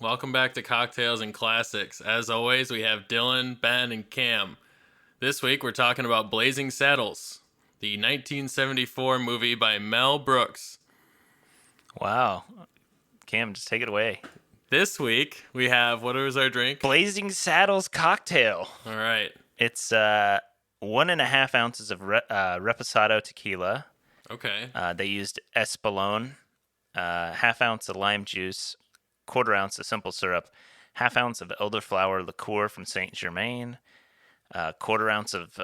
Welcome back to Cocktails and Classics. As always, we have Dylan, Ben, and Cam. This week, we're talking about Blazing Saddles, the 1974 movie by Mel Brooks. Wow. Cam, just take it away. This week, we have, what was our drink? Blazing Saddles cocktail. All right. It's 1.5 ounces of Reposado Tequila. Okay. They used Espolón, half ounce of lime juice, quarter ounce of simple syrup, half ounce of Elderflower liqueur from Saint Germain, quarter ounce of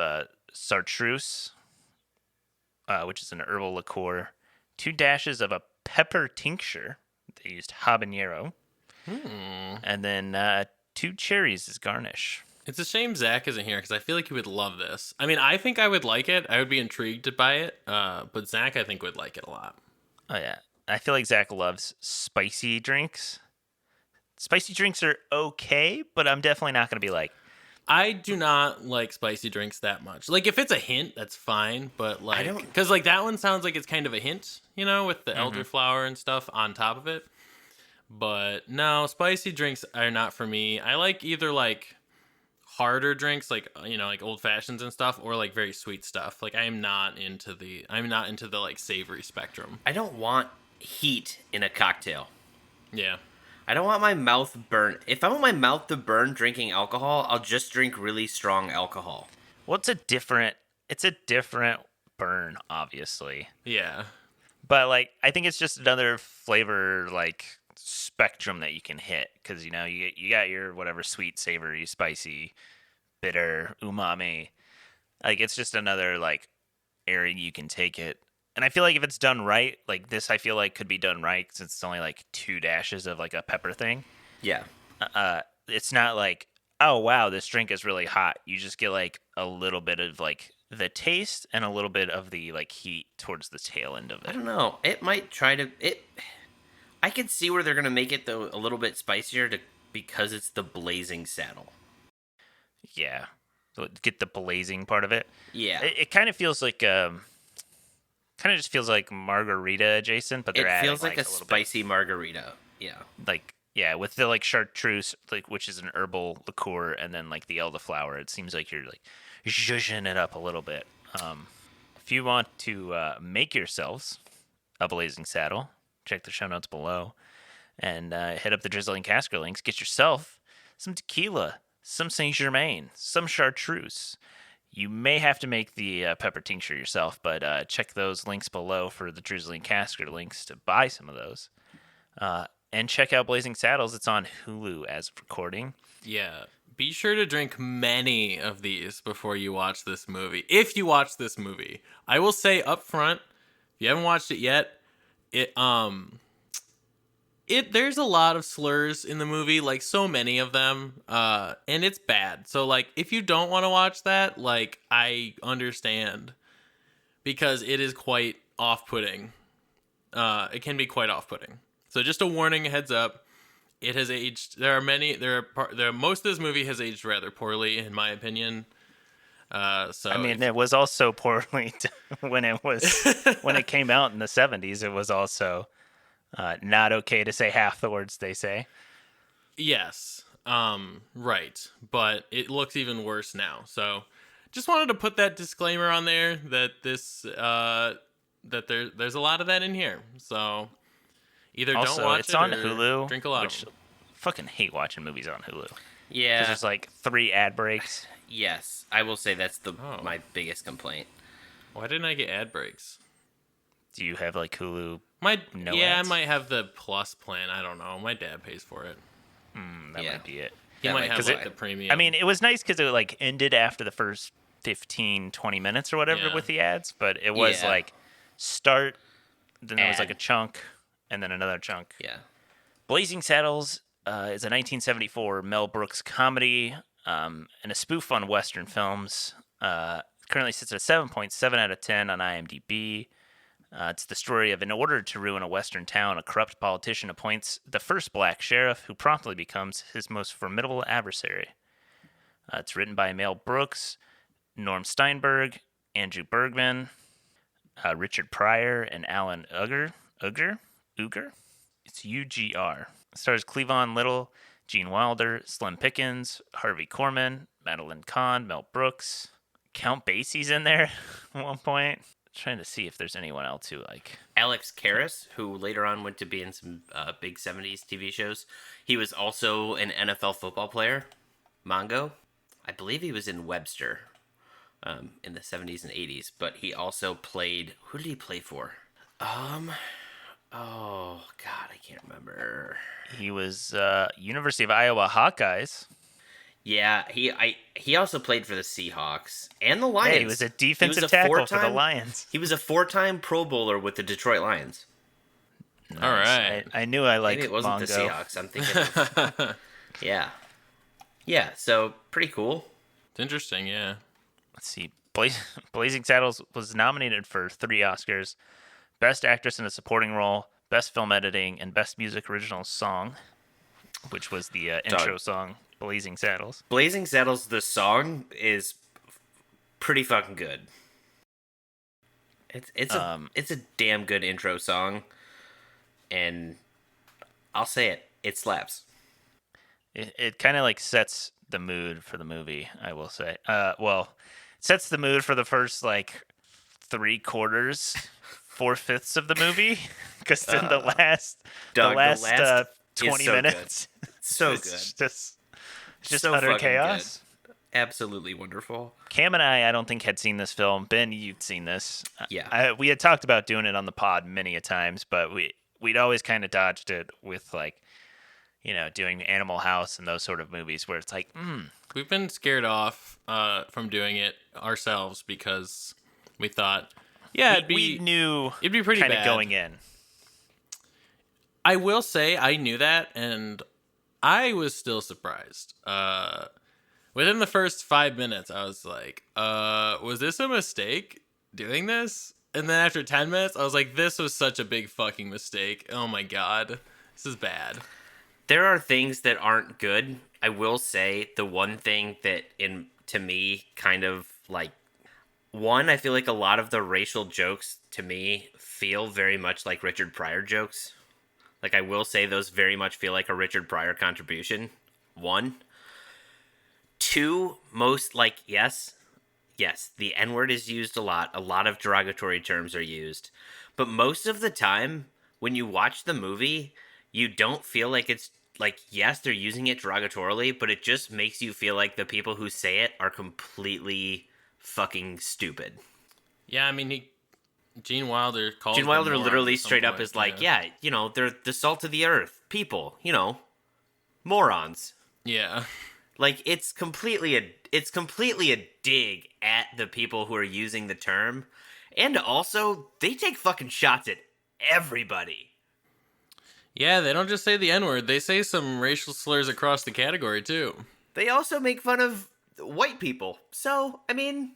Chartreuse, which is an herbal liqueur, 2 dashes of a pepper tincture. They used Habanero. And then 2 cherries as garnish. It's a shame Zach isn't here because I feel like he would love this. I mean, I think I would like it. I would be intrigued by it. But Zach, I think, would like it a lot. Oh, yeah. I feel like Zach loves spicy drinks. Spicy drinks are okay, but I'm definitely not going to be like... I do not like spicy drinks that much. Like, if it's a hint, that's fine. But, like... Because, like, that one sounds like it's kind of a hint, you know, with the elderflower and stuff on top of it. But, no, spicy drinks are not for me. I like either, like... harder drinks like like old fashions and stuff, or like very sweet stuff. Like I'm not into the like savory spectrum. I don't want heat in a cocktail. Yeah. I don't want my mouth burn. If I want my mouth to burn drinking alcohol, I'll just drink really strong alcohol. Well, it's a different burn, obviously. Yeah. But like I think it's just another flavor like spectrum that you can hit, because you got your whatever sweet, savory, spicy, bitter, umami. Like it's just another like area you can take it. And I feel like if it's done right, like this, I feel like could be done right since it's only like 2 dashes of like a pepper thing. Yeah. It's not like, oh wow, this drink is really hot. You just get like a little bit of like the taste and a little bit of the like heat towards the tail end of it. I don't know. It might try to I could see where they're gonna make it though a little bit spicier because it's the Blazing Saddle. Yeah, so get the blazing part of it. Yeah, it kind of feels like just feels like margarita adjacent, but it feels like a spicy margarita. Yeah, like with the like chartreuse, like which is an herbal liqueur, and then like the elderflower. It seems like you're like zhuzhing it up a little bit. If you want to make yourselves a blazing saddle, check the show notes below, and hit up the Drizzling Casker links. Get yourself some tequila, some Saint Germain, some Chartreuse. You may have to make the pepper tincture yourself, but check those links below for the Drizzling Casker links to buy some of those. And check out Blazing Saddles. It's on Hulu as of recording. Yeah. Be sure to drink many of these before you watch this movie. If you watch this movie. I will say up front, if you haven't watched it yet, there's a lot of slurs in the movie, like so many of them, and it's bad. So like if you don't want to watch that, like I understand, because it is quite off-putting. It can be quite off-putting. So just a warning, a heads up. It has aged. Most of this movie has aged rather poorly, in my opinion. So I mean, it was also poorly when it came out in the 70s. It was also not okay to say half the words they say. Yes, right, but it looks even worse now. So, just wanted to put that disclaimer on there that there's a lot of that in here. So, either also, don't watch it's it on or Hulu, drink a lot. Which fucking hate watching movies on Hulu. Yeah, there's like 3 ad breaks. Yes, I will say that's my biggest complaint. Why didn't I get ad breaks? Do you have like Hulu? Ads? I might have the Plus plan. I don't know. My dad pays for it. That might be it. He might have like the premium. I mean, it was nice because it like ended after the first 15, 20 minutes or whatever with the ads, but it was like start, then there was like a chunk, and then another chunk. Yeah. Blazing Saddles is a 1974 Mel Brooks comedy and a spoof on Western films. Currently sits at a 7.7 out of 10 on IMDb. It's the story of, in order to ruin a Western town, a corrupt politician appoints the first black sheriff, who promptly becomes his most formidable adversary. It's written by Mel Brooks, Norm Steinberg, Andrew Bergman, Richard Pryor, and Alan Uger. It's UGR. Stars Cleavon Little, Gene Wilder, Slim Pickens, Harvey Korman, Madeline Kahn, Mel Brooks. Count Basie's in there at one point. Trying to see if there's anyone else who like Alex Karras, who later on went to be in some big 70s TV shows. He was also an NFL football player, Mongo. I believe he was in Webster in the 70s and 80s, but he also played... Who did he play for? Oh, God, I can't remember. He was University of Iowa Hawkeyes. Yeah, he also played for the Seahawks and the Lions. Yeah, he was a defensive tackle for the Lions. He was a 4-time Pro Bowler with the Detroit Lions. Nice. All right. I knew I liked Maybe it wasn't Mongo. the Seahawks. I'm thinking of... Yeah. Yeah, so pretty cool. It's interesting, yeah. Let's see. Blazing Saddles was nominated for 3 Oscars: Best Actress in a Supporting Role, Best Film Editing, and Best Music Original Song, which was the intro song, Blazing Saddles. Blazing Saddles, the song, is pretty fucking good. It's a damn good intro song, and I'll say it slaps. It kind of like sets the mood for the movie, I will say. Well, it sets the mood for the first like 3/4, 4/5 of the movie, because then the last 20 so minutes, so it's good, just so utter fucking chaos. good. Absolutely wonderful. Cam and I don't think had seen this film. Ben, you'd seen this. Yeah. We had talked about doing it on the pod many a times, but we'd always kind of dodged it with like, doing Animal House and those sort of movies where it's like, We've been scared off from doing it ourselves because we thought, we knew it'd be pretty kind bad of going in. I will say I knew that, and I was still surprised. Within the first 5 minutes, I was like, was this a mistake doing this? And then after 10 minutes, I was like, this was such a big fucking mistake. Oh my God. This is bad. There are things that aren't good. I will say the one thing that, to me, kind of like... One, I feel like a lot of the racial jokes, to me, feel very much like Richard Pryor jokes. Like, I will say those very much feel like a Richard Pryor contribution. 1. 2, yes, the N-word is used a lot. A lot of derogatory terms are used. But most of the time, when you watch the movie, you don't feel like it's, like, yes, they're using it derogatorily, but it just makes you feel like the people who say it are completely fucking stupid. Yeah, I mean, Gene Wilder calls Gene them Wilder morons literally at some straight up point, is like, yeah, they're the salt of the earth. People, morons. Yeah. Like, it's completely a dig at the people who are using the term. And also, they take fucking shots at everybody. Yeah, they don't just say the N-word. They say some racial slurs across the category, too. They also make fun of white people. So, I mean...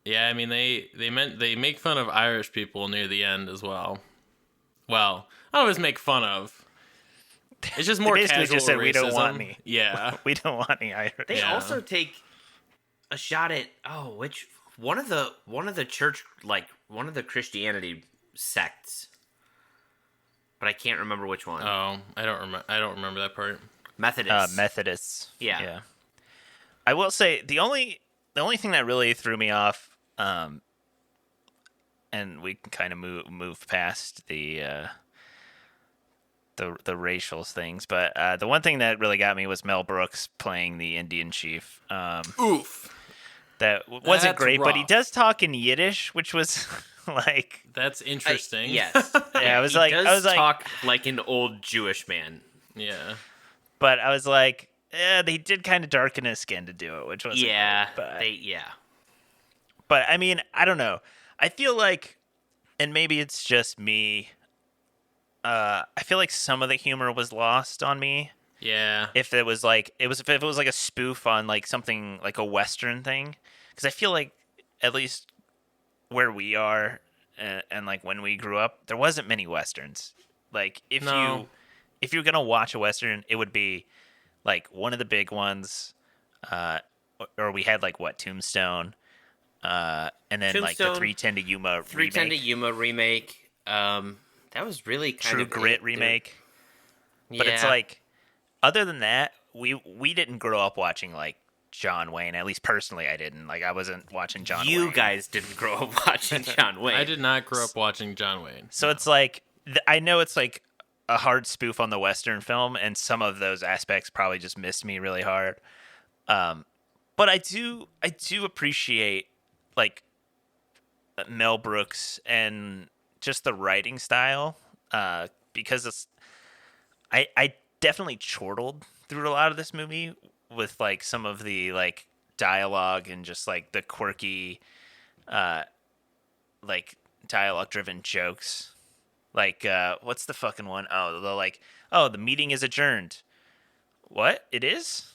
Yeah, I mean, they make fun of Irish people near the end as well. Well, I don't always make fun of. It's just more basically casual just said racism. we don't want any. Yeah. We don't want any Irish. They also take a shot at one of the church, like one of the Christianity sects, but I can't remember which one. Oh, I don't remember that part. Methodists. Methodists. Yeah. I will say the only thing that really threw me off, and we can kind of move past the racial things, but the one thing that really got me was Mel Brooks playing the Indian chief. Oof. That wasn't That's great, but he rough. does talk in Yiddish, which was like... That's interesting. Yes. Yeah, I was he like, does talk like an old Jewish man. Yeah. But I was like, they did kind of darken his skin to do it, which wasn't great, But I mean, I don't know. I feel like, and maybe it's just me, I feel like some of the humor was lost on me. Yeah. If it was like a spoof on like something like a Western thing, because I feel like at least where we are and like when we grew up, there wasn't many Westerns. Like if you're gonna watch a Western, it would be like one of the big ones, or we had like Tombstone, and then like the 310 to Yuma 310 to Yuma remake. That was really kind True of Grit remake. But it's Yeah. like, other than that, we didn't grow up watching like John Wayne. At least personally, I didn't. Like, I wasn't watching John Wayne. You guys didn't grow up watching John Wayne. I did not grow up watching John Wayne. So it's like, I know it's like a hard spoof on the Western film, and some of those aspects probably just missed me really hard. But I do appreciate like Mel Brooks and just the writing style, because I definitely chortled through a lot of this movie with like some of the like dialogue and just like the quirky, like dialogue driven jokes. Like, what's the fucking one? Oh, they're like, oh, the meeting is adjourned. What? It is?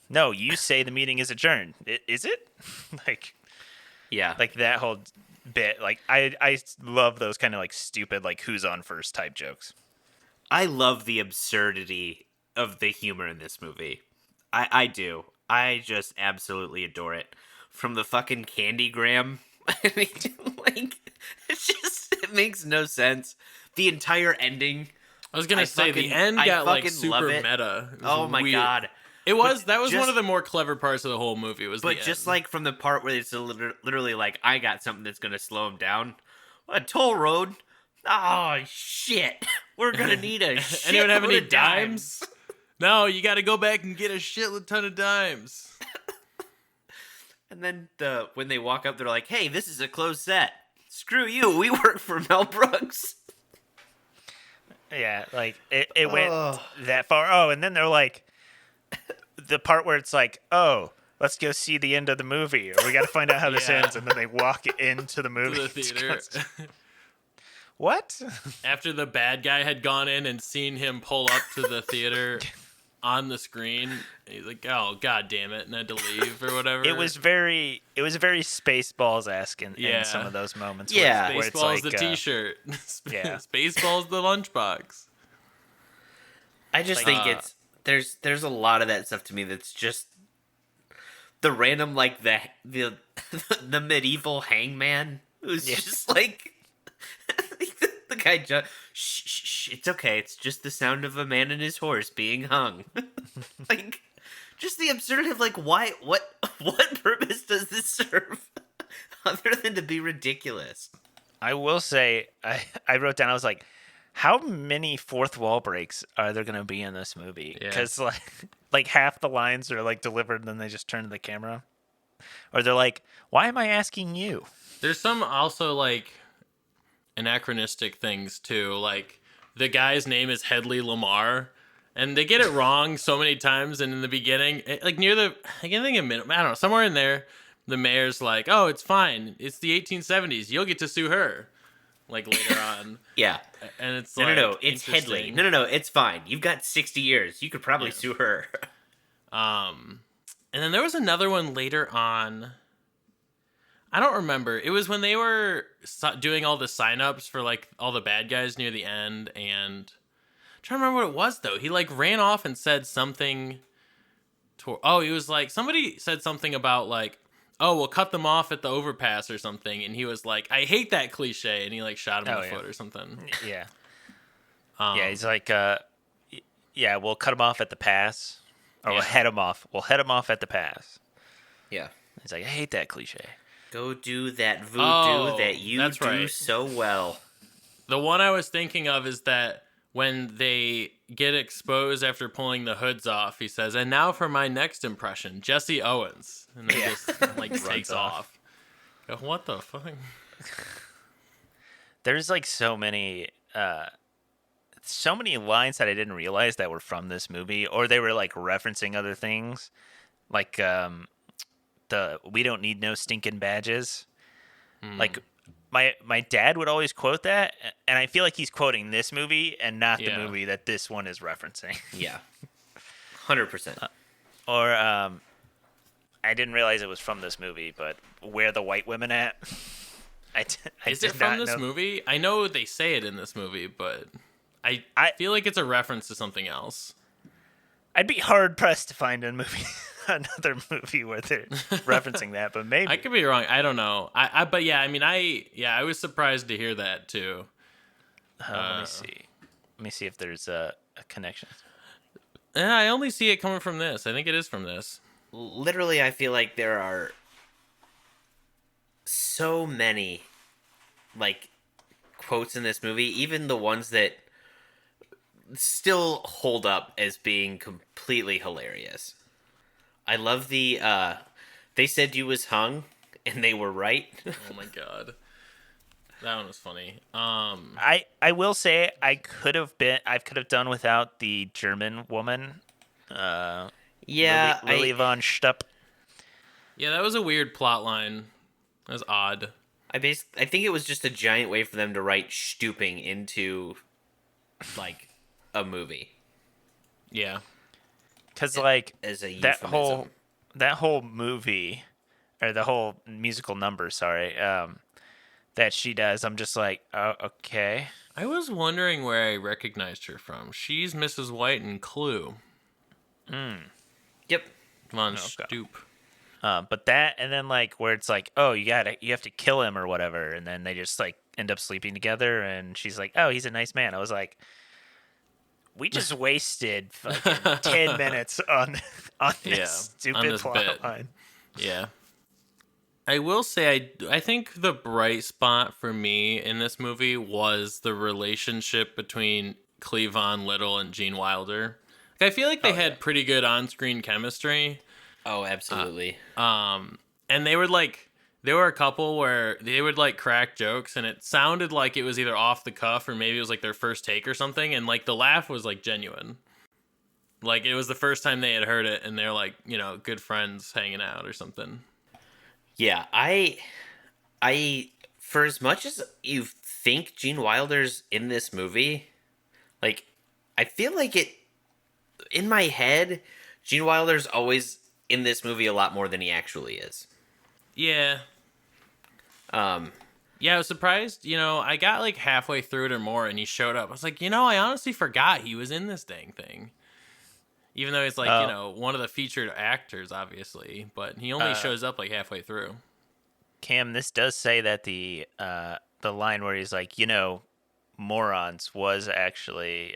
No, you say the meeting is adjourned. Is it? Like, Yeah. like that whole bit. Like, I love those kind of like stupid, like who's on first type jokes. I love the absurdity of the humor in this movie. I do. I just absolutely adore it. From the fucking Candygram. I mean, like, it makes no sense. The entire ending. I was gonna say the end I got like fucking super love it. meta. It was Oh my weird. god. That was just- one of the more clever parts of the whole movie. Was But the just end. like from the part where it's literally like, I got something that's gonna slow him down. A toll road. Oh shit. We're gonna need a shit. anyone have any load of dimes? No, you got to go back and get a shit ton of dimes. And then when they walk up, they're like, "Hey, this is a closed set. Screw you. We work for Mel Brooks." Yeah, like it went that far. Oh, and then they're like, the part where it's like, oh, let's go see the end of the movie, or we got to find out how this Yeah. ends, and then they walk into the movie. To the theater. What? After the bad guy had gone in and seen him pull up to the theater on the screen, he's like, "Oh, god damn it," and had to leave or whatever. It was very Spaceballs-esque in Yeah. some of those moments. Yeah. where it's Spaceballs like, the T-shirt. yeah. Spaceballs the lunchbox. I just think it's there's a lot of that stuff to me that's just the random, like the the medieval hangman who's just like the guy just shh, it's okay, it's just the sound of a man and his horse being hung. Like, just the absurdity of like, why, what purpose does this serve other than to be ridiculous? I will say, I wrote down, I was like, how many fourth wall breaks are there going to be in this movie? Yeah. Because like half the lines are like delivered and then they just turn to the camera. Or they're like, why am I asking you? There's some also like anachronistic things too. Like the guy's name is Headley Lamar, and they get it wrong so many times. And in the beginning, like near the, I can't think of minute, I don't know, somewhere in there, the mayor's like, "Oh, it's fine. It's the 1870s. You'll get to sue her." Like later on, Yeah. and it's No, like, no, it's Headley. interesting. No, it's fine. You've got 60 years. You could probably sue her. And then there was another one later on. I don't remember. It was when they were doing all the signups for like all the bad guys near the end, and I'm trying to remember what it was though. He like ran off and said something. He was like, somebody said something about like, "Oh, we'll cut them off at the overpass or something," and he was like, "I hate that cliche," and he like shot him in the foot or something. Yeah. Yeah, he's like, yeah, we'll cut him off at the pass. Or we'll head him off. We'll head him off at the pass. Yeah. He's like, I hate that cliche. Go do that voodoo that you that's do right. so well. The one I was thinking of is that when they get exposed after pulling the hoods off, he says, "And now for my next impression, Jesse Owens," and then just like takes off. Go, what the fuck? There's like so many lines that I didn't realize that were from this movie, or they were like referencing other things, like the "we don't need no stinking badges." Like my dad would always quote that, and I feel like he's quoting this movie and not the movie that this one is referencing. Yeah. 100%. Or I didn't realize it was from this movie, but "where the white women at?" Is it from this movie? I know they say it in this movie, but I feel like it's a reference to something else. I'd be hard pressed to find a movie, another movie where they're referencing that, but maybe I could be wrong. I don't know. But yeah, I mean, I was surprised to hear that too. Let me see. Let me see if there's a connections. Yeah, I only see it coming from this. I think it is from this. Literally, I feel like there are so many like quotes in this movie, even the ones that still hold up as being completely hilarious. I love the they said you was hung and they were right. Oh my god. That one was funny. I will say I could have done without the German woman, Yeah, Lily von Stupp. Yeah, that was a weird plot line. That was odd. I think it was just a giant way for them to write stooping into like a movie Yeah. Because like as a that euphemism. whole movie, or the whole musical number, sorry, that she does, I'm just like, oh, okay. I was wondering where I recognized her from. She's Mrs. White in Clue. Yep. Von Okay. Stoop. But that, and then like where it's like, oh, you have to kill him or whatever, and then they just like end up sleeping together, and she's like, oh, he's a nice man. I was like, we just wasted fucking 10 minutes on Yeah, this stupid on this plot bit. line. Yeah. I will say I think the bright spot for me in this movie was the relationship between Cleavon Little and Gene Wilder. I feel like they had pretty good on-screen chemistry. Oh, absolutely. And they would like there were a couple where they would like crack jokes and it sounded like it was either off the cuff or maybe it was like their first take or something, and like the laugh was like genuine. Like it was the first time they had heard it and they're like, good friends hanging out or something. Yeah, I for as much as you think Gene Wilder's in this movie, like I feel like it in my head, Gene Wilder's always in this movie a lot more than he actually is. Yeah. Yeah, I was surprised. I got like halfway through it or more and he showed up. I was like, I honestly forgot he was in this dang thing. Even though he's like, one of the featured actors, obviously, but he only shows up like halfway through. Cam, this does say that the line where he's like, morons, was actually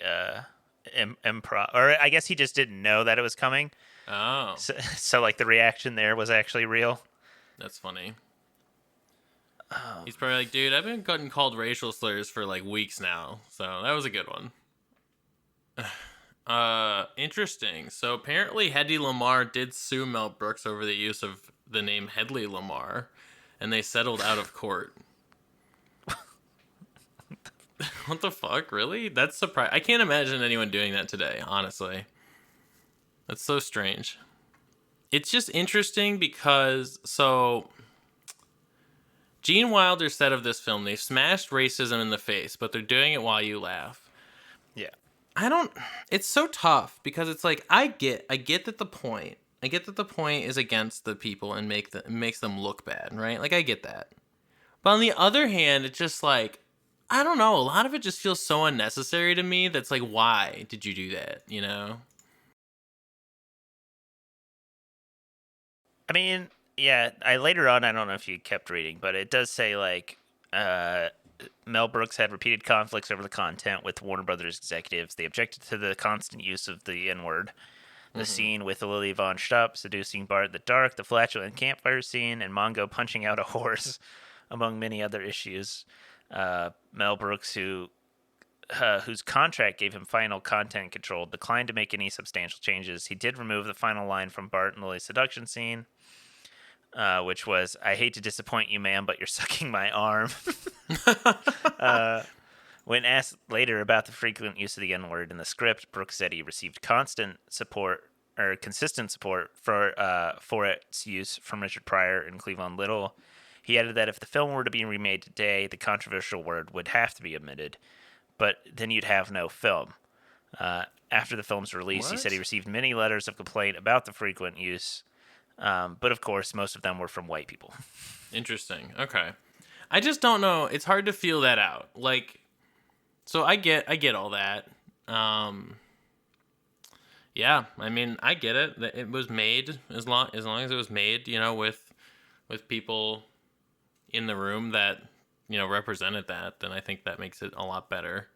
improv, or I guess he just didn't know that it was coming. Oh, So like the reaction there was actually real. that's funny. He's probably like, dude, I've been getting called racial slurs for like weeks now, so that was a good one. Interesting. So apparently Hedy Lamarr did sue Mel Brooks over the use of the name Hedley Lamarr, and they settled out of court. What the fuck? Really? That's surprising. I can't imagine anyone doing that today, honestly. That's so strange. It's just interesting because, Gene Wilder said of this film, they've smashed racism in the face, but they're doing it while you laugh. Yeah. It's so tough because it's like, I get that the point is against the people and makes them look bad, right? Like, I get that. But on the other hand, it's just like, I don't know, a lot of it just feels so unnecessary to me that's like, why did you do that, I mean, yeah, later on, I don't know if you kept reading, but it does say like Mel Brooks had repeated conflicts over the content with Warner Brothers executives. They objected to the constant use of the N-word. The scene with Lily Von Stupp seducing Bart in the dark, the flatulent campfire scene, and Mongo punching out a horse, among many other issues. Mel Brooks, whose contract gave him final content control, declined to make any substantial changes. He did remove the final line from Bart and Lily's seduction scene, which was, "I hate to disappoint you, ma'am, but you're sucking my arm." When asked later about the frequent use of the N-word in the script, Brooks said he received consistent support for its use from Richard Pryor and Cleavon Little. He added that if the film were to be remade today, the controversial word would have to be omitted, but then you'd have no film. After the film's release, he said he received many letters of complaint about the frequent use, but of course, most of them were from white people. Interesting. Okay. I just don't know. It's hard to feel that out. Like, so I get all that. Yeah, I mean, I get it. It was made as long as it was made, with people in the room that, represented that, then I think that makes it a lot better.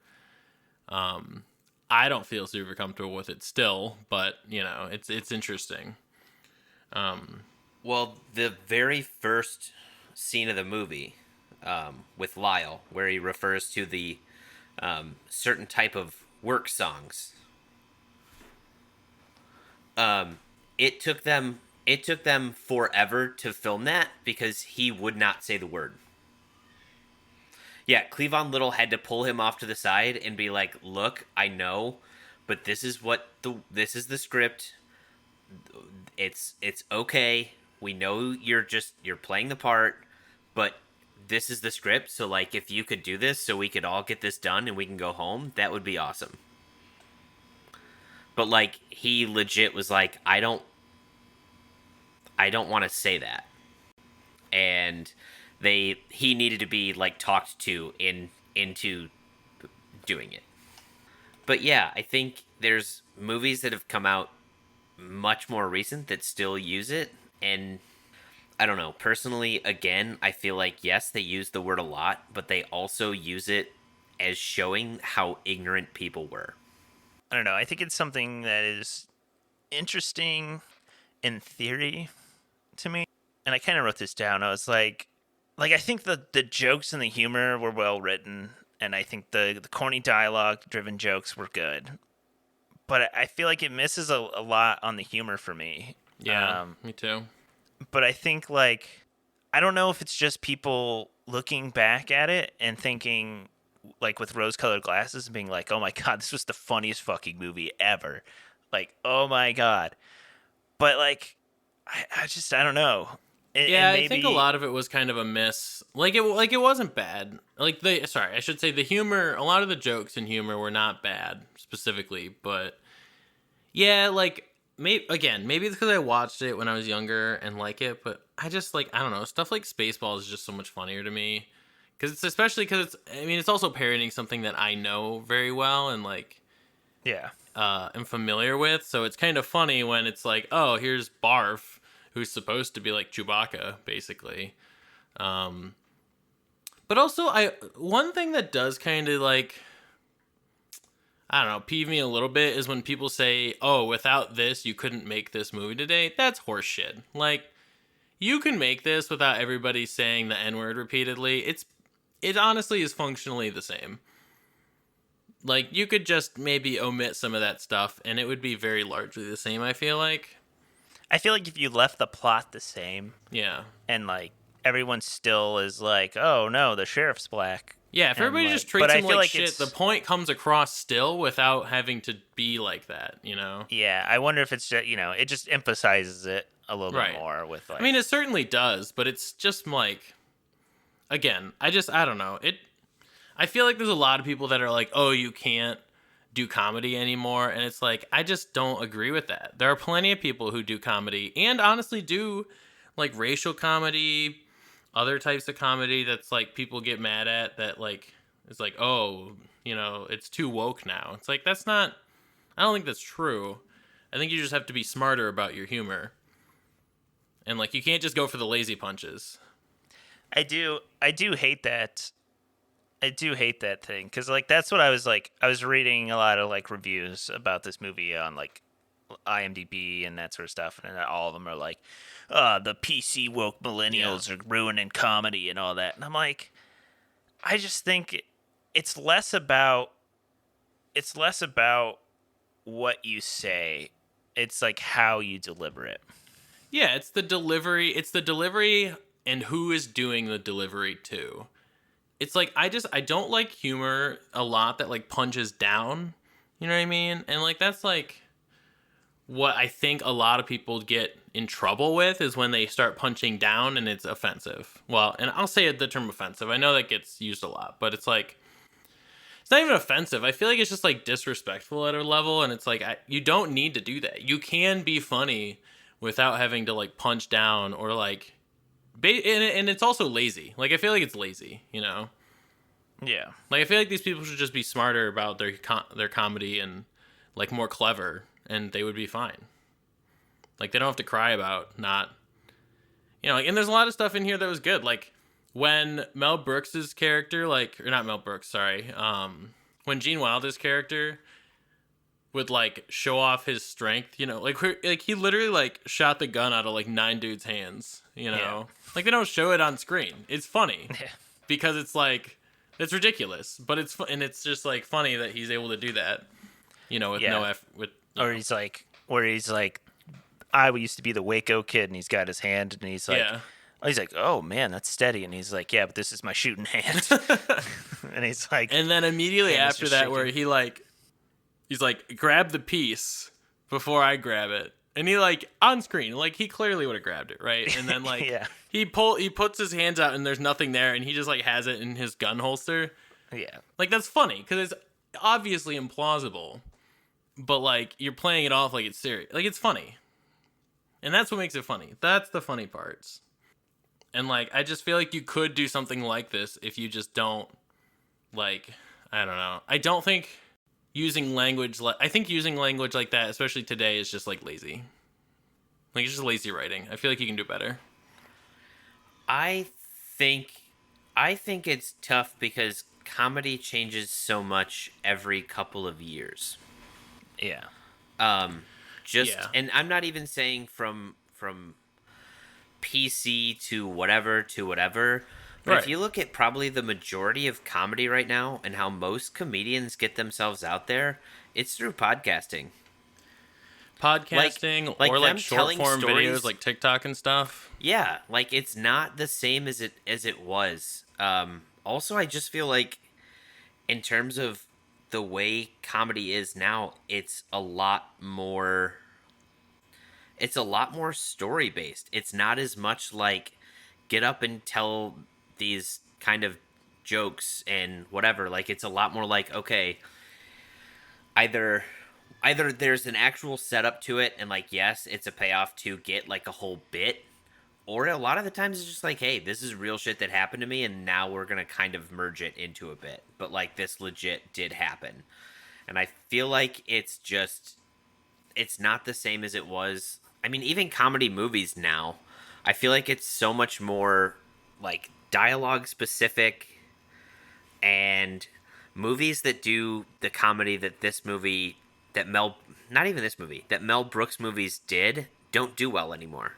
I don't feel super comfortable with it still, but it's interesting. Well, the very first scene of the movie, with Lyle, where he refers to the certain type of work songs, it took them forever to film that because he would not say the word. Yeah, Cleavon Little had to pull him off to the side and be like, "Look, I know, but this is the script. It's okay. We know you're playing the part, but this is the script. So like, if you could do this, so we could all get this done and we can go home, that would be awesome." But like, he legit was like, I don't want to say that, and he needed to be like talked to into doing it. But yeah, I think there's movies that have come out much more recent that still use it, and I don't know, personally, again, I feel like yes, they use the word a lot, but they also use it as showing how ignorant people were. I don't know. I think it's something that is interesting in theory to me. And I kind of wrote this down. I was like I think the jokes and the humor were well written, and I think the corny dialogue driven jokes were good. But I feel like it misses a lot on the humor for me. Yeah, me too. But I think I don't know if it's just people looking back at it and thinking like with rose-colored glasses and being like, "Oh my god, this was the funniest fucking movie ever." Like, "Oh my god." But I don't know. Yeah, I think a lot of it was kind of a miss. It wasn't bad. I should say the humor, a lot of the jokes and humor were not bad specifically, but yeah, maybe it's because I watched it when I was younger and like it, but I just I don't know, stuff like Spaceballs is just so much funnier to me. It's also parodying something that I know very well and yeah, am familiar with. So it's kind of funny when it's like, oh, here's Barf, who's supposed to be like Chewbacca, basically. But also, one thing that does kind of I don't know, peeve me a little bit is when people say, "Oh, without this, you couldn't make this movie today." That's horseshit. You can make this without everybody saying the N-word repeatedly. It honestly is functionally the same. You could just maybe omit some of that stuff, and it would be very largely the same, I feel like. I feel like if you left the plot the same, Yeah. and everyone still is like, "Oh no, the sheriff's black." Yeah, if everybody just treats him like shit, the point comes across still without having to be like that, Yeah, I wonder if it's just, it just emphasizes it a little bit more with I mean, it certainly does, but it's just again, I don't know. I feel like there's a lot of people that are like, "Oh, you can't do comedy anymore," and it's I just don't agree with that. There are plenty of people who do comedy and honestly do racial comedy, other types of comedy that's people get mad at that it's "Oh, it's too woke now." It's that's not, I don't think that's true. I think you just have to be smarter about your humor. And you can't just go for the lazy punches. I do hate that. I do hate that thing because that's what I was reading a lot of reviews about this movie on IMDb and that sort of stuff, and all of them are like, the PC woke millennials are ruining comedy and all that, and I'm like, I just think it's less about what you say, it's how you deliver it. Yeah, it's the delivery and who is doing the delivery too. It's I don't like humor a lot that punches down. You know what I mean? And that's what I think a lot of people get in trouble with is when they start punching down and it's offensive. Well, and I'll say the term offensive. I know that gets used a lot, but it's it's not even offensive. I feel like it's just disrespectful at a level, and it's you don't need to do that. You can be funny without having to punch down or and it's also lazy. I feel like it's lazy, Yeah. I feel like these people should just be smarter about their comedy and more clever, and they would be fine. They don't have to cry about not, and there's a lot of stuff in here that was good. When Mel Brooks's character, or not Mel Brooks, sorry, when Gene Wilder's character would like show off his strength, like he literally like shot the gun out of like 9 dudes' hands, Yeah. like they don't show it on screen. It's funny Yeah. because it's like it's ridiculous, but and it's just like funny that he's able to do that, with Yeah. no F with. Or he's like, I used to be the Waco kid, and he's got his hand, and he's like, Yeah. oh man, that's steady, and he's like, yeah, but this is my shooting hand, and he's like, And then immediately hand is after just that, shaking. where he's like, grab the piece before I grab it, and he like on screen, like he clearly would have grabbed it, right? And then like Yeah. he puts his hands out, and there's nothing there, and he just like has it in his gun holster. yeah, Like that's funny because it's obviously implausible, but like you're playing it off like it's serious, like it's funny, and that's what makes it funny. That's the funny parts. And like I just feel like you could do something like this if you just don't like, I don't know. I don't think using language I think using language like that, especially today, is just like lazy. Like it's just lazy writing. I feel like you can do better. I think it's tough because comedy changes so much every couple of years. yeah, Yeah. And I'm not even saying from PC to whatever, but Right. if you look at probably the majority of comedy right now and how most comedians get themselves out there, it's through podcasting. Podcasting like or them like short telling form stories- videos like TikTok and stuff. Yeah, like it's not the same as it was. Also, I just feel like in terms of the way comedy is now, it's a lot more story based. It's not as much like get up and tell these kind of jokes and whatever. Like it's a lot more like, okay, either there's an actual setup to it and like yes, it's a payoff to get like a whole bit, or a lot of the times it's just like, hey, this is real shit that happened to me and now we're gonna kind of merge it into a bit, but like this legit did happen. And I feel like it's not the same as it was. I mean, even comedy movies now, I feel like it's so much more like dialogue specific, and movies that do the comedy that Mel Brooks movies did don't do well anymore.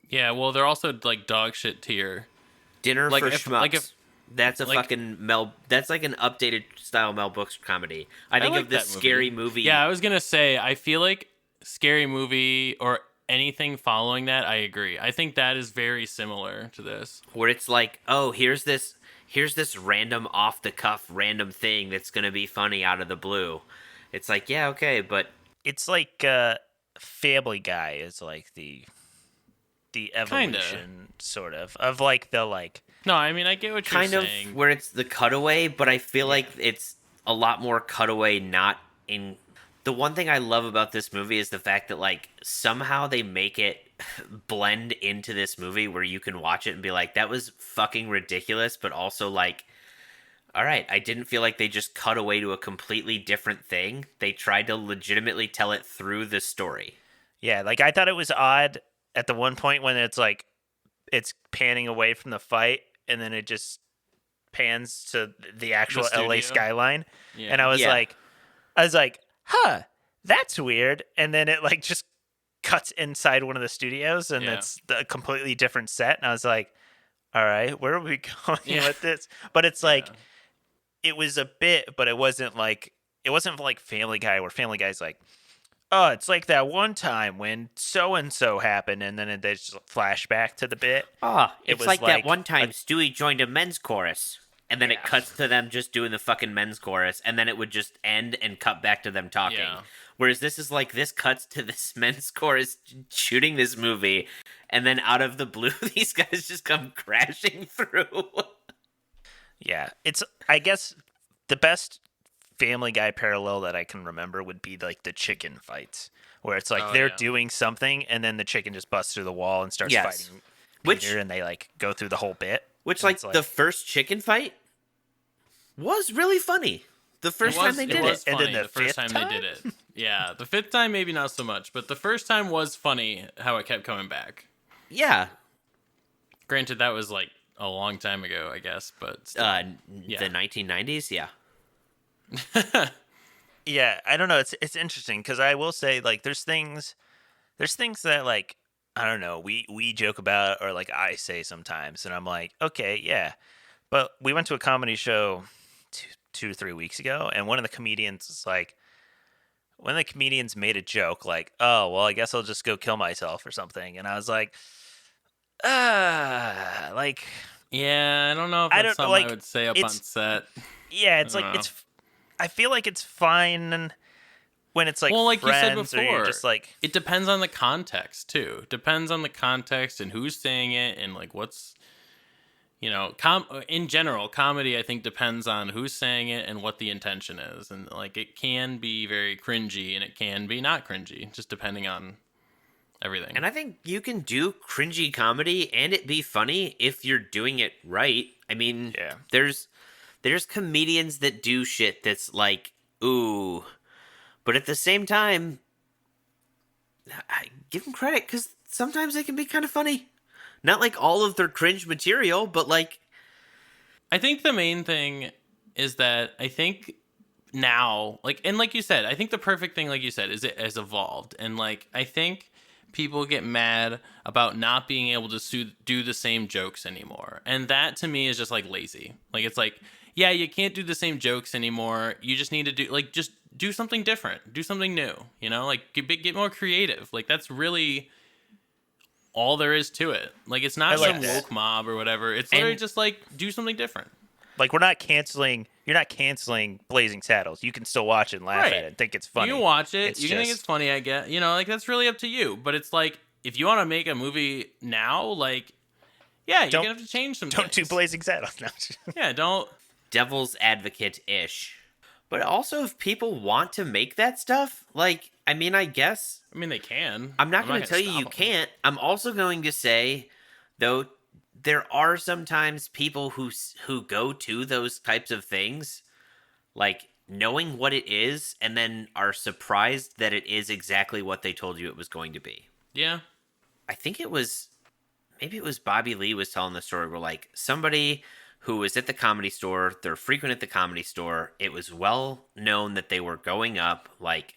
Yeah, well, they're also like dog shit tier. Dinner Like for if- Schmucks. like if- that's a like- fucking that's like an updated style Mel Brooks comedy. I think like of this that scary movie. Yeah, I was gonna say I feel like Scary Movie or anything following that. I agree. I think that is very similar to this. Where it's like, oh, here's this random off the cuff random thing that's gonna be funny out of the blue. It's like, yeah, okay, but it's like Family Guy is like the evolution sort of like the like. No, I mean I get what you're kind of saying. where it's the cutaway, but I feel like it's a lot more cutaway, not in. The one thing I love about this movie is the fact that like somehow they make it blend into this movie where you can watch it and be like, that was fucking ridiculous, but also like, all right, I didn't feel like they just cut away to a completely different thing. They tried to legitimately tell it through the story. Yeah, like I thought it was odd at the one point when it's like it's panning away from the fight and then it just pans to the actual LA studio. skyline. Yeah. And I was like, huh, that's weird. And then it like just cuts inside one of the studios and Yeah. it's a completely different set. And I was like, all right, where are we going Yeah. with this? But it's like, Yeah. it was a bit, but it wasn't like Family Guy where Family Guy's like, oh, it's like that one time when so-and-so happened, and then they just flash back to the bit. Ah, It it's was like that like one time Stewie joined a men's chorus, and then it Yeah. cuts to them just doing the fucking men's chorus, and then it would just end and cut back to them talking. Yeah. Whereas this is like, this cuts to this men's chorus shooting this movie, and then out of the blue, these guys just come crashing through. Yeah, it's, I guess, the best Family Guy parallel that I can remember would be like the chicken fights, where it's like Oh, they're yeah. doing something, and then the chicken just busts through the wall and starts Yes. fighting Which- Peter, and they like go through the whole bit. Which, And like, it's the first chicken fight was really funny. The first time they did was And then funny the the first fifth time they did it. Yeah, the fifth time maybe not so much, but the first time was funny how it kept coming back. Yeah. Granted, that was like a long time ago, I guess, but still. The 1990s, yeah. Yeah, I don't know. It's interesting because I will say like there's things that like I don't know we joke about or like I say sometimes, and I'm like, okay, yeah. But we went to a comedy show 2 to 3 weeks ago, and one of the comedians made a joke like, "Oh, well, I guess I'll just go kill myself or something," and I was like, like Yeah, I don't know if I that's don't something I like would say up on it's set. yeah, I it's don't like know. I feel like it's fine when it's like Well, like you said friends or you're before, just like it depends on the context too. Depends on the context and who's saying it and like what's in general, comedy I think depends on who's saying it and what the intention is. And like it can be very cringy and it can be not cringy, just depending on everything. And I think you can do cringy comedy and it be funny if you're doing it right. I mean, yeah. there's comedians that do shit that's like, ooh, but at the same time, I give them credit because sometimes they can be kind of funny. Not like all of their cringe material, but like, I think the main thing is that I think now, like, and like you said, I think the perfect thing, like you said, is it has evolved. And like, I think people get mad about not being able to do the same jokes anymore. And that to me is just like lazy. Like, it's like, yeah, you can't do the same jokes anymore. You just need to just do something different, do something new, like get more creative. Like, that's really all there is to it. Like, it's not like some that. woke mob or whatever. It's literally And- just like do something different. Like you're not canceling Blazing Saddles. You can still watch it and laugh Right. at it and think it's funny. You can watch it. It's You can think just- it's funny, I guess. Like, that's really up to you. But it's like, if you want to make a movie now, like, yeah, you're going to have to change some Don't do things. Blazing Saddles. No. Yeah, don't. devil's advocate ish. But also, if people want to make that stuff, like, I mean, I guess I mean, they can. I'm not going to tell you stop you 'em. can't. I'm also going to say, though, there are sometimes people who go to those types of things, like knowing what it is, and then are surprised that it is exactly what they told you it was going to be. Yeah. I think maybe it was Bobby Lee was telling the story where like somebody who was at the comedy store, they're frequent at the comedy store. It was well known that they were going up, like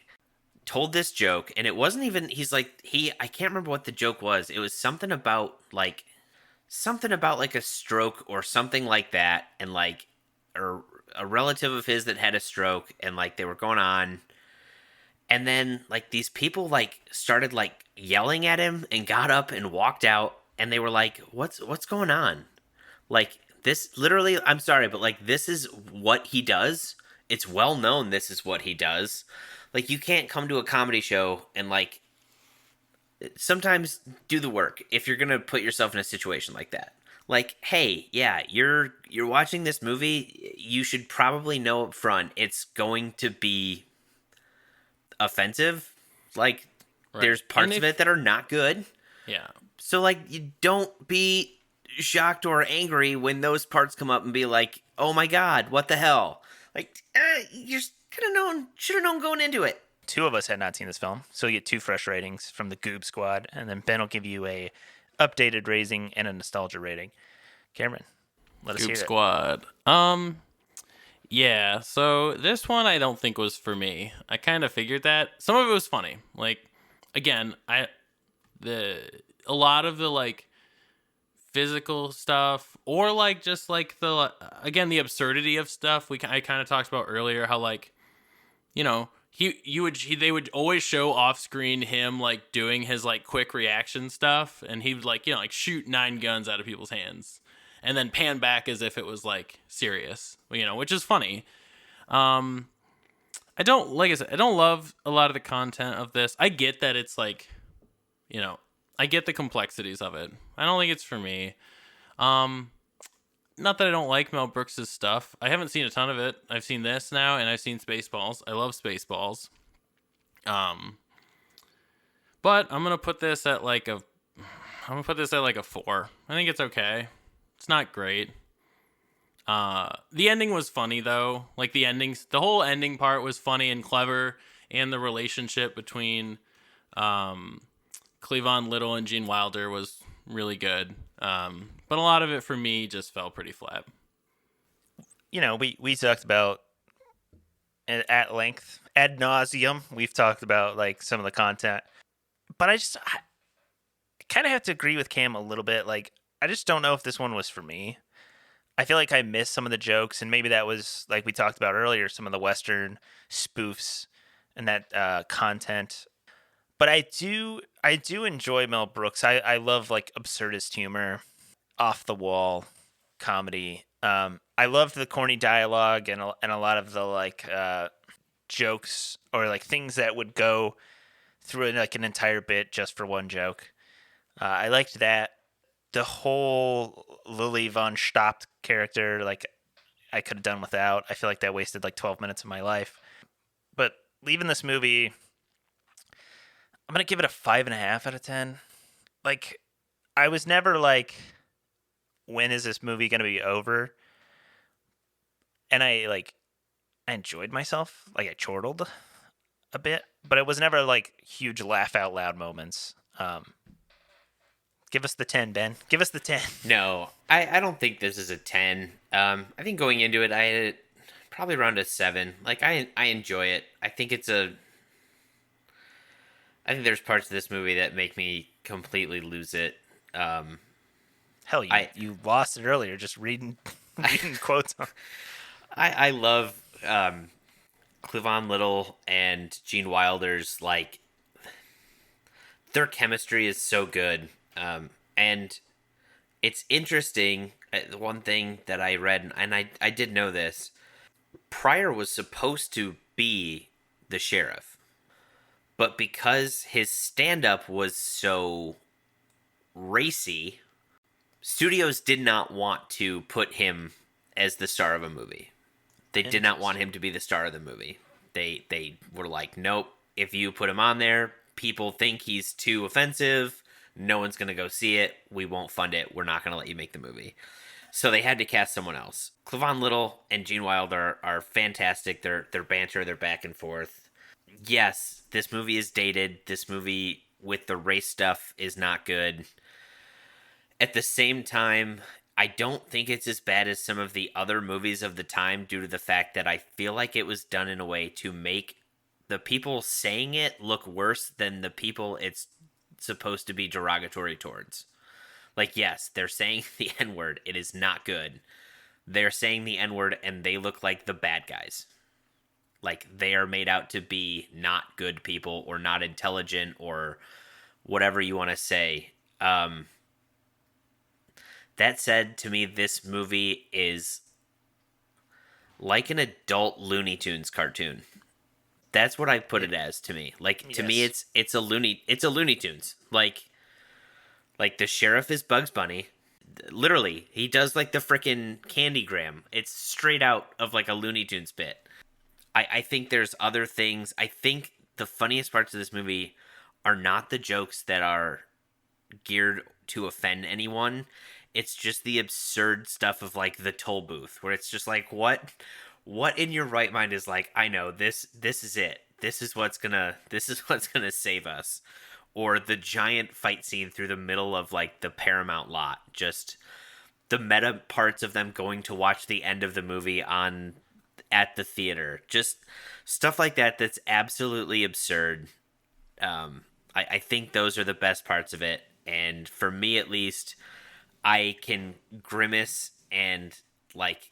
told this joke, and it wasn't even, I can't remember what the joke was. It was something about like a stroke or something like that. And like, or a relative of his that had a stroke, and like they were going on. And then like these people like started like yelling at him and got up and walked out, and they were like, what's going on? Like, this literally, I'm sorry, but like this is what he does. It's well known this is what he does. Like, you can't come to a comedy show and like sometimes do the work if you're going to put yourself in a situation like that. Like, hey, yeah, you're watching this movie, you should probably know up front it's going to be offensive. Like, Right. there's parts And of it that are not good. Yeah. So, like, you don't be shocked or angry when those parts come up and be like, oh my god, what the hell? Like, you should have known going into it. Two of us had not seen this film, so you get 2 fresh ratings from the Goob Squad, and then Ben will give you a updated rating and a nostalgia rating. Cameron, let us hear Goop it. Squad. Yeah, so this one I don't think was for me. I kind of figured that. Some of it was funny. Like, again, a lot of the like physical stuff, or like just like the absurdity of stuff I kind of talked about earlier, how like, they would always show off screen him like doing his like quick reaction stuff, and he would like like shoot 9 guns out of people's hands and then pan back as if it was like serious, which is funny. I don't love a lot of the content of this. I get that it's like, I get the complexities of it. I don't think it's for me. Not that I don't like Mel Brooks' stuff. I haven't seen a ton of it. I've seen this now, and I've seen Spaceballs. I love Spaceballs. But I'm gonna put this at like a 4. I think it's okay. It's not great. The ending was funny though. Like the whole ending part was funny and clever, and the relationship between Cleavon Little and Gene Wilder was really good. But a lot of it for me just fell pretty flat. We talked about at length, ad nauseum. We've talked about like some of the content, but I kind of have to agree with Cam a little bit. Like, I just don't know if this one was for me. I feel like I missed some of the jokes, and maybe that was like we talked about earlier, some of the Western spoofs and that content. But I do enjoy Mel Brooks. I love like absurdist humor, off the wall comedy. I love the corny dialogue and a lot of the like jokes or like things that would go through like an entire bit just for one joke. I liked that. The whole Lily von Stapt character, like I could have done without. I feel like that wasted like 12 minutes of my life. But leaving this movie, I'm gonna give it a 5.5 out of 10. Like, I was never like, when is this movie gonna be over? And I enjoyed myself. Like, I chortled a bit, but it was never like huge laugh out loud moments. Give us the 10, Ben. Give us the 10. No, I don't think this is a 10. I think going into it, I had it probably around a 7. Like, I enjoy it. I think there's parts of this movie that make me completely lose it. Hell, you lost it earlier just reading quotes. I love Cleavon Little and Gene Wilder's, like, their chemistry is so good. And it's interesting. One thing that I read, and I did know this, Pryor was supposed to be the sheriff, but because his stand-up was so racy, studios did not want to put him as the star of a movie. They did not want him to be the star of the movie. They were like, nope, if you put him on there, people think he's too offensive. No one's going to go see it. We won't fund it. We're not going to let you make the movie. So they had to cast someone else. Cleavon Little and Gene Wilder are fantastic. Their banter, their back and forth. Yes, this movie is dated. This movie with the race stuff is not good. At the same time, I don't think it's as bad as some of the other movies of the time due to the fact that I feel like it was done in a way to make the people saying it look worse than the people it's supposed to be derogatory towards. Like, yes, they're saying the N-word. It is not good. They're saying the N-word and they look like the bad guys. Like, they are made out to be not good people or not intelligent or whatever you want to say. That said, to me, this movie is like an adult Looney Tunes cartoon. That's what I put it as to me. Like, to me, it's a Looney Tunes. Like the sheriff is Bugs Bunny. Literally, he does like the frickin' Candygram. It's straight out of like a Looney Tunes bit. I think there's other things. I think the funniest parts of this movie are not the jokes that are geared to offend anyone. It's just the absurd stuff of like the toll booth, where it's just like, what in your right mind is like, I know this is it. This is what's gonna save us. Or the giant fight scene through the middle of like the Paramount lot. Just the meta parts of them going to watch the end of the movie at the theater. Just stuff like that that's absolutely absurd. I think those are the best parts of it. And for me at least, I can grimace and like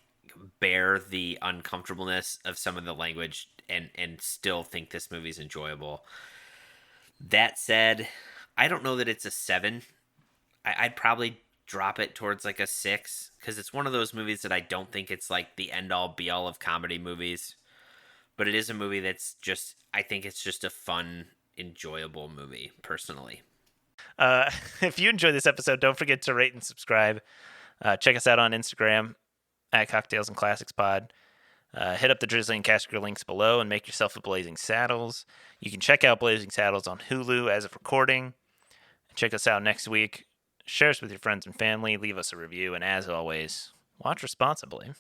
bear the uncomfortableness of some of the language and still think this movie's enjoyable. That said, I don't know that it's a 7. I'd probably drop it towards like a 6 because it's one of those movies that I don't think it's like the end all be all of comedy movies, but it is a movie that's just, I think it's just a fun, enjoyable movie personally. If you enjoyed this episode, don't forget to rate and subscribe. Check us out on Instagram at Cocktails and Classics Pod. Hit up the Drizzly and Casker links below and make yourself a Blazing Saddles. You can check out Blazing Saddles on Hulu as of recording. Check us out next week. Share us with your friends and family. Leave us a review. And as always, watch responsibly.